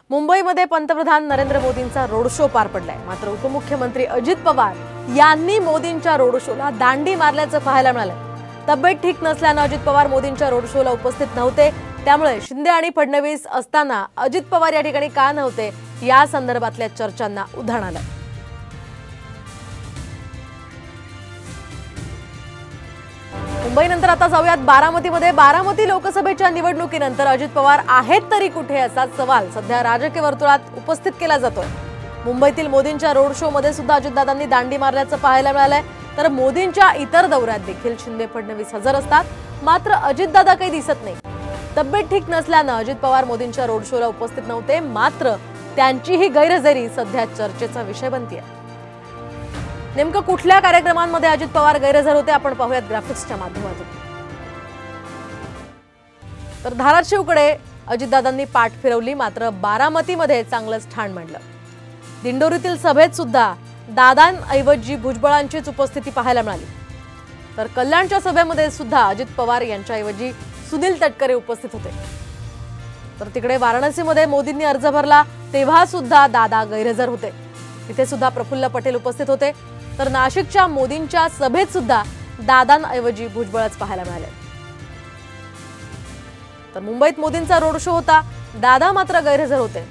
मुंबईमध्ये पंतप्रधान नरेंद्र मोदींचा रोड शो पार पडलाय। मात्र उपमुख्यमंत्री अजित पवार यांनी मोदींच्या रोड शोला दांडी मारल्याचं पाहायला मिळालं। तब्येत ठीक नसल्याने अजित पवार मोदींच्या रोड शोला उपस्थित नव्हते। त्यामुळे शिंदे आणि फडणवीस असताना अजित पवार या ठिकाणी का नव्हते या संदर्भातल्या चर्चांना उधाण आलं। मुंबईनंतर आता जाऊयात बारामतीमध्ये। बारामती लोकसभेच्या निवडणुकीनंतर अजित पवार आहेत तरी कुठे असा सवाल सध्या राजकीय वर्तुळात उपस्थित केला जातोय। मुंबईतील मोदींच्या रोड शो मध्ये सुद्धा अजितदादांनी दांडी मारल्याचं पाहायला मिळालंय। तर मोदींच्या इतर दौऱ्यात देखील शिंदे फडणवीस हजर असतात, मात्र अजितदादा काही दिसत नाही। तब्येत ठीक नसल्याने अजित पवार मोदींच्या रोड शोला उपस्थित नव्हते, मात्र त्यांची ही गैरहजेरी सध्या चर्चेचा विषय बनतेय। नेमकं कुठल्या कार्यक्रमांमध्ये अजित पवार गैरहजर होते आपण पाहूयात ग्राफिक्सच्या माध्यमातून। तर धाराशिवकडे अजितदादांनी पाठ फिरवली, मात्र बारामतीमध्ये चांगलंच ठाण मांडलं। दिंडोरीतील सभेत सुद्धा दादांऐवजी भुजबळांचीच उपस्थिती पाहायला मिळाली। तर कल्याणच्या सभेमध्ये सुद्धा अजित पवार यांच्याऐवजी सुनील तटकरे उपस्थित होते। तर तिकडे वाराणसीमध्ये मोदींनी अर्ज भरला तेव्हा सुद्धा दादा गैरहजर होते, तिथे सुद्धा प्रफुल्ल पटेल उपस्थित होते। तर नाशिकच्या मोदींच्या सभेत सुद्धा दादांऐवजी भुजबळच पाहायला मिळाले। तर मुंबईत मोदींचा रोड शो होता, दादा मात्र गैरहजर होते।